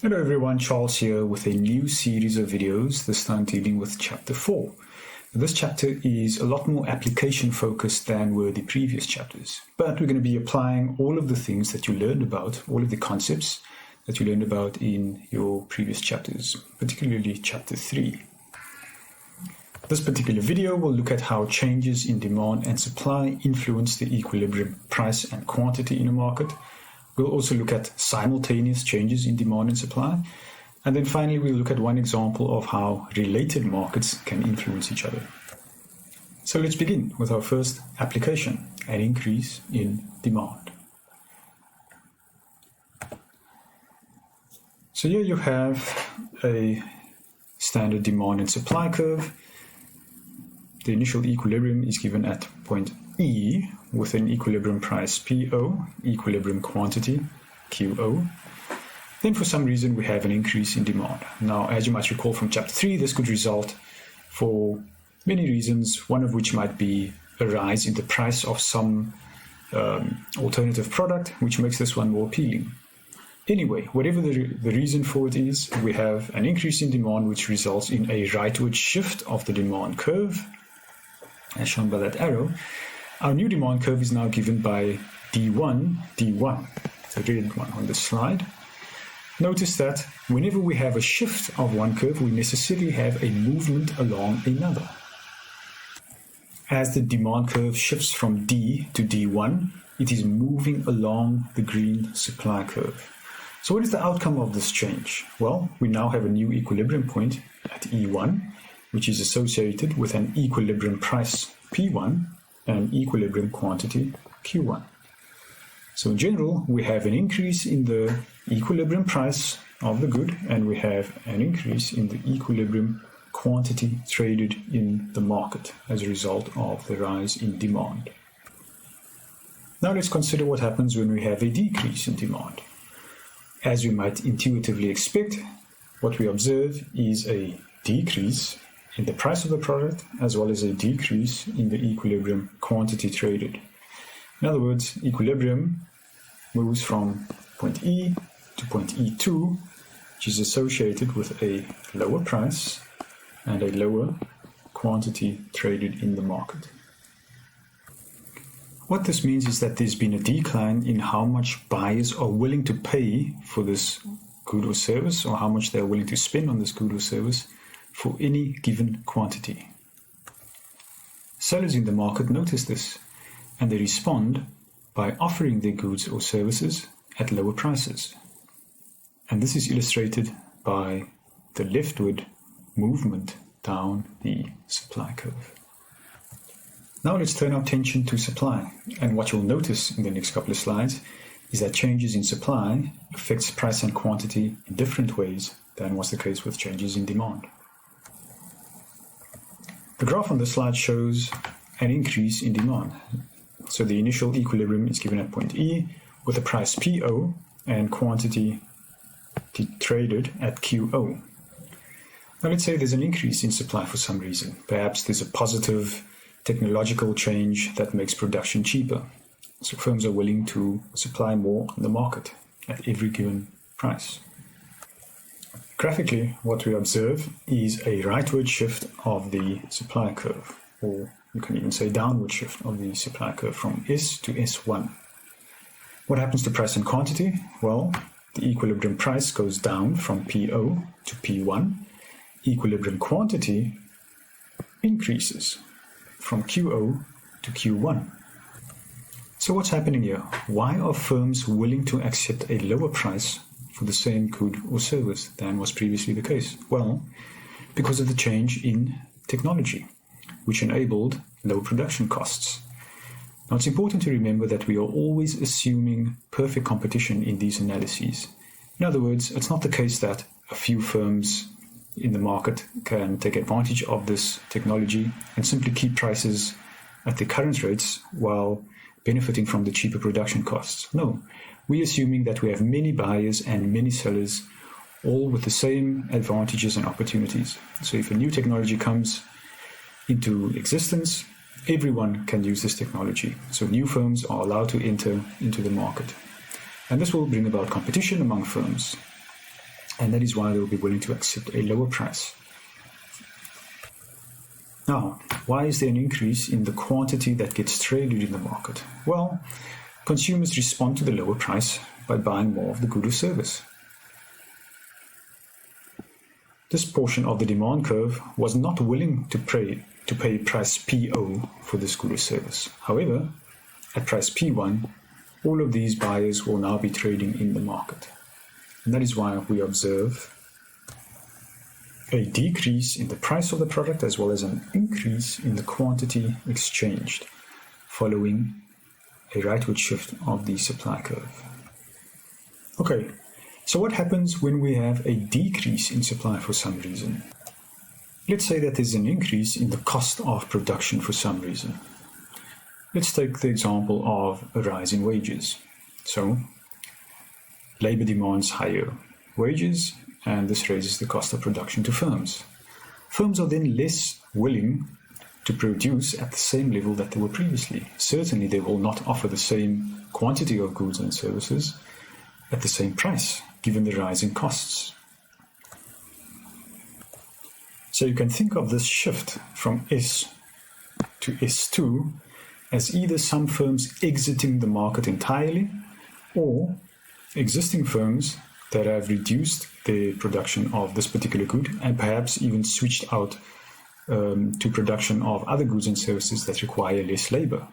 Hello everyone, Charles here with a new series of videos, this time dealing with Chapter 4. This chapter is a lot more application focused than were the previous chapters, but we're going to be applying all of the things that you learned about, all of the concepts that you learned about in your previous chapters, particularly Chapter 3. This particular video will look at how changes in demand and supply influence the equilibrium price and quantity in a market. We'll also look at simultaneous changes in demand and supply. And then finally, we'll look at one example of how related markets can influence each other. So let's begin with our first application, an increase in demand. So here you have a standard demand and supply curve. The initial equilibrium is given at point E with an equilibrium price PO, equilibrium quantity QO. Then for some reason we have an increase in demand. Now, as you might recall from Chapter 3, this could result for many reasons, one of which might be a rise in the price of some alternative product, which makes this one more appealing. Anyway, whatever the reason for it is, we have an increase in demand which results in a rightward shift of the demand curve, as shown by that arrow. Our new demand curve is now given by D1, the red one on the slide. Notice that whenever we have a shift of one curve, we necessarily have a movement along another. As the demand curve shifts from D to D1, it is moving along the green supply curve. So what is the outcome of this change? Well, we now have a new equilibrium point at E1, which is associated with an equilibrium price P1 and equilibrium quantity Q1. So in general, we have an increase in the equilibrium price of the good, and we have an increase in the equilibrium quantity traded in the market as a result of the rise in demand. Now let's consider what happens when we have a decrease in demand. As you might intuitively expect, what we observe is a decrease in the price of the product, as well as a decrease in the equilibrium quantity traded. In other words, equilibrium moves from point E to point E2, which is associated with a lower price and a lower quantity traded in the market. What this means is that there's been a decline in how much buyers are willing to pay for this good or service, or how much they're willing to spend on this good or service for any given quantity. Sellers in the market notice this, and they respond by offering their goods or services at lower prices. And this is illustrated by the leftward movement down the supply curve. Now let's turn our attention to supply, and what you'll notice in the next couple of slides is that changes in supply affects price and quantity in different ways than was the case with changes in demand. The graph on this slide shows an increase in demand. So the initial equilibrium is given at point E with a price PO and quantity traded at QO. Now let's say there's an increase in supply for some reason. Perhaps there's a positive technological change that makes production cheaper. So firms are willing to supply more on the market at every given price. Graphically, what we observe is a rightward shift of the supply curve, or you can even say downward shift of the supply curve from S to S1. What happens to price and quantity? Well, the equilibrium price goes down from PO to P1. Equilibrium quantity increases from QO to Q1. So what's happening here? Why are firms willing to accept a lower price for the same good or service than was previously the case? Well, because of the change in technology, which enabled low production costs. Now, it's important to remember that we are always assuming perfect competition in these analyses. In other words, it's not the case that a few firms in the market can take advantage of this technology and simply keep prices at the current rates while benefiting from the cheaper production costs. No, we're assuming that we have many buyers and many sellers, all with the same advantages and opportunities. So if a new technology comes into existence, everyone can use this technology. So new firms are allowed to enter into the market. And this will bring about competition among firms. and that is why they will be willing to accept a lower price. Now, why is there an increase in the quantity that gets traded in the market? Well, consumers respond to the lower price by buying more of the good or service. This portion of the demand curve was not willing to pay price PO for this good or service. However, at price P1, all of these buyers will now be trading in the market. And that is why we observe a decrease in the price of the product as well as an increase in the quantity exchanged following a rightward shift of the supply curve. Okay, so what happens when we have a decrease in supply for some reason? Let's say that there's an increase in the cost of production for some reason. Let's take the example of a rise in wages. So, labor demands higher wages, and this raises the cost of production to firms. Firms are then less willing to produce at the same level that they were previously. Certainly, they will not offer the same quantity of goods and services at the same price, given the rise in costs. So you can think of this shift from S to S2 as either some firms exiting the market entirely or existing firms that have reduced the production of this particular good and perhaps even switched out to production of other goods and services that require less labor.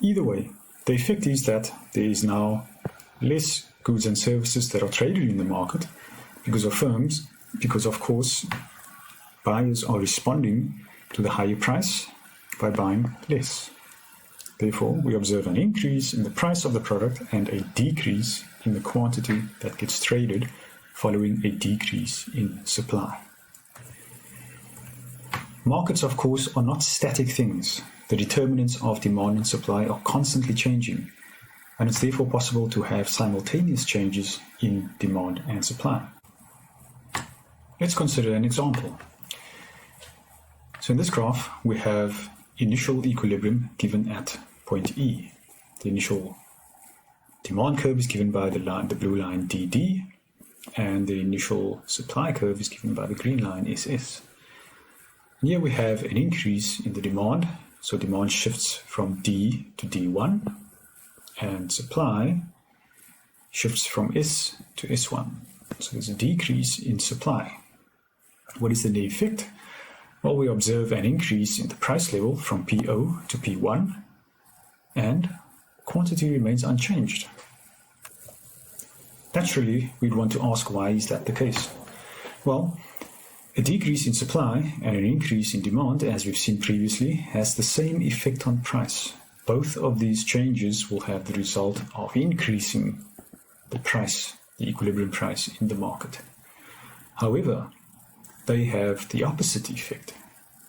Either way, the effect is that there is now less goods and services that are traded in the market because of course buyers are responding to the higher price by buying less. Therefore, we observe an increase in the price of the product and a decrease in the quantity that gets traded following a decrease in supply. Markets, of course, are not static things. The determinants of demand and supply are constantly changing, and it's therefore possible to have simultaneous changes in demand and supply. Let's consider an example. So in this graph, we have initial equilibrium given at point E. The initial demand curve is given by the blue line DD, and the initial supply curve is given by the green line SS. And here we have an increase in the demand, so demand shifts from D to D1, and supply shifts from S to S1. So there's a decrease in supply. What is the effect? Well, we observe an increase in the price level from PO to P1, and quantity remains unchanged. Naturally, we'd want to ask, why is that the case? Well, a decrease in supply and an increase in demand, as we've seen previously, has the same effect on price. Both of these changes will have the result of increasing the price, the equilibrium price in the market. However, they have the opposite effect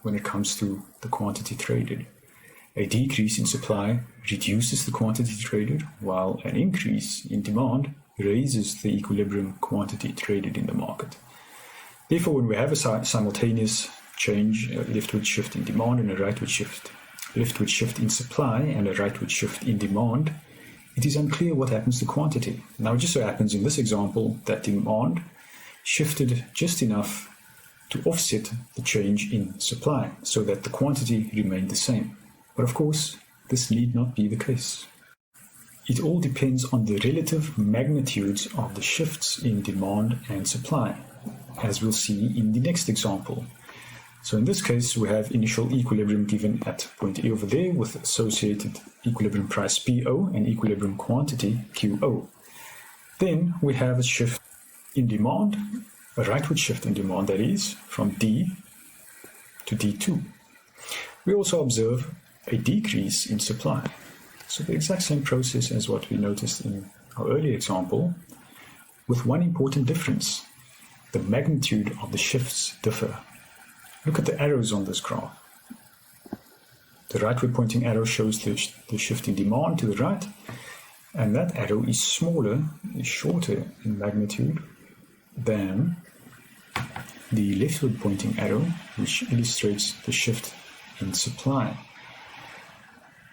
when it comes to the quantity traded. A decrease in supply reduces the quantity traded, while an increase in demand raises the equilibrium quantity traded in the market. Therefore, when we have a simultaneous change, a leftward shift in demand and a rightward shift, leftward shift in supply and a rightward shift in demand, it is unclear what happens to quantity. Now, it just so happens in this example that demand shifted just enough to offset the change in supply so that the quantity remained the same. But of course, this need not be the case. It all depends on the relative magnitudes of the shifts in demand and supply, as we'll see in the next example. So in this case, we have initial equilibrium given at point A over there with associated equilibrium price PO and equilibrium quantity QO. Then we have a shift in demand, a rightward shift in demand, that is, from D to D2. We also observe a decrease in supply. So the exact same process as what we noticed in our earlier example, with one important difference. The magnitude of the shifts differ. Look at the arrows on this graph. The rightward pointing arrow shows the shift in demand to the right, and that arrow is smaller, is shorter in magnitude than the leftward pointing arrow, which illustrates the shift in supply.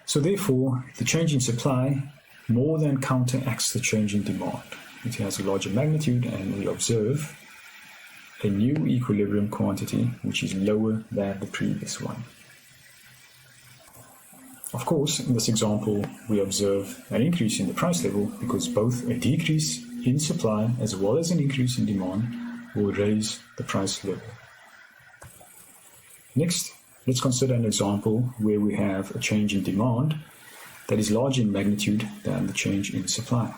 So therefore, the change in supply more than counteracts the change in demand. it has a larger magnitude, and we observe a new equilibrium quantity which is lower than the previous one. Of course, in this example, we observe an increase in the price level because both a decrease in supply as well as an increase in demand will raise the price level. Next, let's consider an example where we have a change in demand that is larger in magnitude than the change in supply.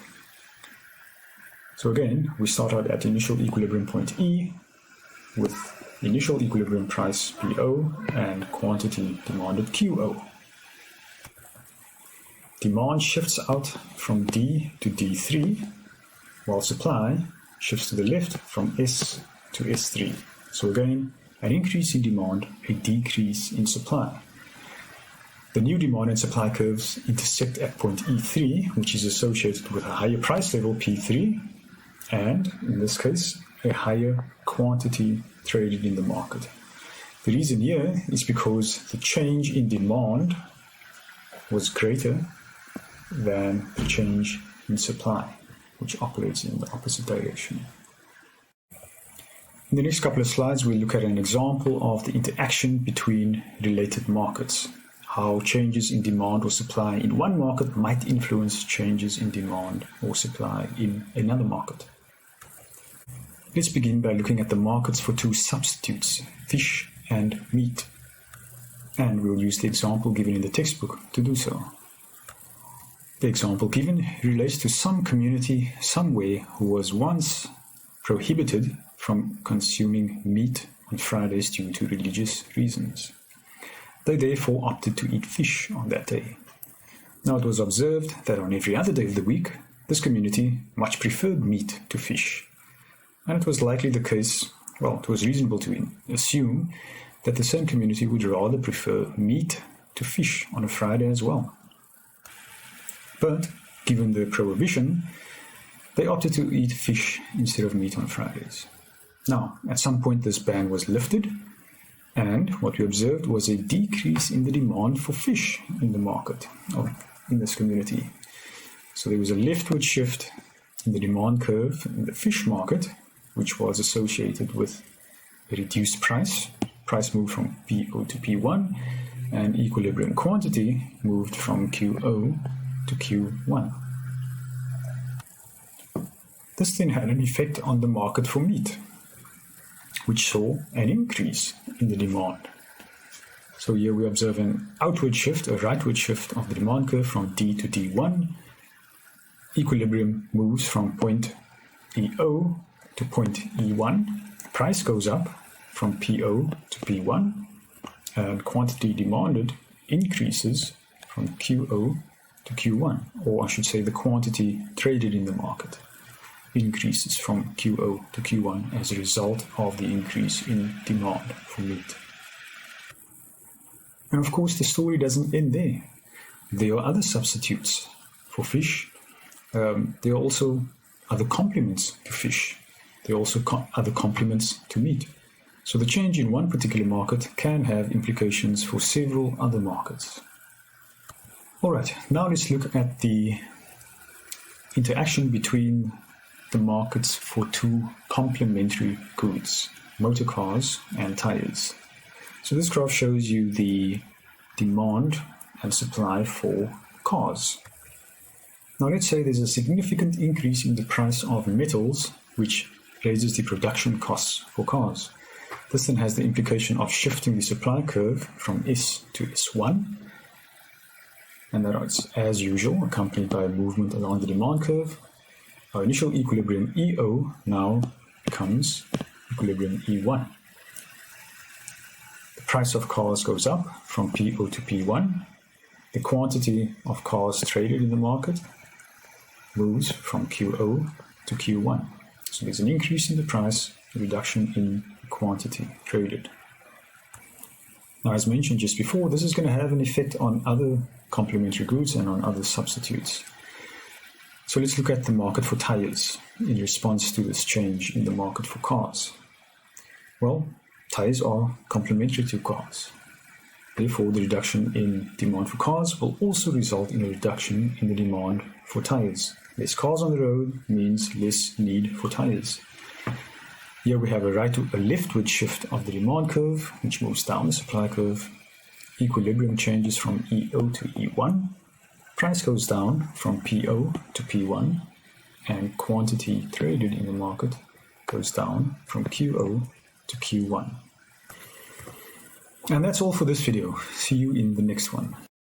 So again, we start out at initial equilibrium point E with initial equilibrium price PO and quantity demanded QO. Demand shifts out from D to D3, while supply shifts to the left from S to S3. So again, an increase in demand, a decrease in supply. The new demand and supply curves intersect at point E3, which is associated with a higher price level P3, and, in this case, a higher quantity traded in the market. The reason here is because the change in demand was greater than the change in supply, which operates in the opposite direction. In the next couple of slides, we'll look at an example of the interaction between related markets, how changes in demand or supply in one market might influence changes in demand or supply in another market. Let's begin by looking at the markets for two substitutes, fish and meat, and we'll use the example given in the textbook to do so. The example given relates to some community somewhere who was once prohibited from consuming meat on Fridays due to religious reasons. They therefore opted to eat fish on that day. Now it was observed that on every other day of the week, this community much preferred meat to fish. And it was likely the case, it was reasonable to assume that the same community would rather prefer meat to fish on a Friday as well. But, given the prohibition, they opted to eat fish instead of meat on Fridays. Now, at some point this ban was lifted, and what we observed was a decrease in the demand for fish in the market, or in this community. So there was a leftward shift in the demand curve in the fish market, which was associated with a reduced price. Price moved from PO to P1, and equilibrium quantity moved from QO to Q1. This then had an effect on the market for meat, which saw an increase in the demand. So here we observe an outward shift, a rightward shift of the demand curve from D to D1. Equilibrium moves from point EO to point E1. Price goes up from PO to P1, and quantity demanded increases from QO to Q1, or I should say the quantity traded in the market increases from QO to Q1 as a result of the increase in demand for meat. And of course the story doesn't end there. There are other substitutes for fish. There are also other complements to fish. There are also other complements to meat. So the change in one particular market can have implications for several other markets. Alright, now let's look at the interaction between the markets for two complementary goods, motor cars and tires. So this graph shows you the demand and supply for cars. Now let's say there's a significant increase in the price of metals, which raises the production costs for cars. This then has the implication of shifting the supply curve from S to S1, and that is, as usual, accompanied by a movement along the demand curve. Our initial equilibrium EO now becomes equilibrium E1. The price of cars goes up from PO to P1. The quantity of cars traded in the market moves from QO to Q1. So there's an increase in the price, a reduction in the quantity traded. Now, as mentioned just before, this is going to have an effect on other complementary goods and on other substitutes. So let's look at the market for tires in response to this change in the market for cars. Well, tires are complementary to cars. Therefore, the reduction in demand for cars will also result in a reduction in the demand for tires, Less cars on the road means less need for tires. Here we have a leftward shift of the demand curve, which moves down the supply curve. Equilibrium changes from EO to E1. Price goes down from PO to P1. And quantity traded in the market goes down from QO to Q1. And that's all for this video. See you in the next one.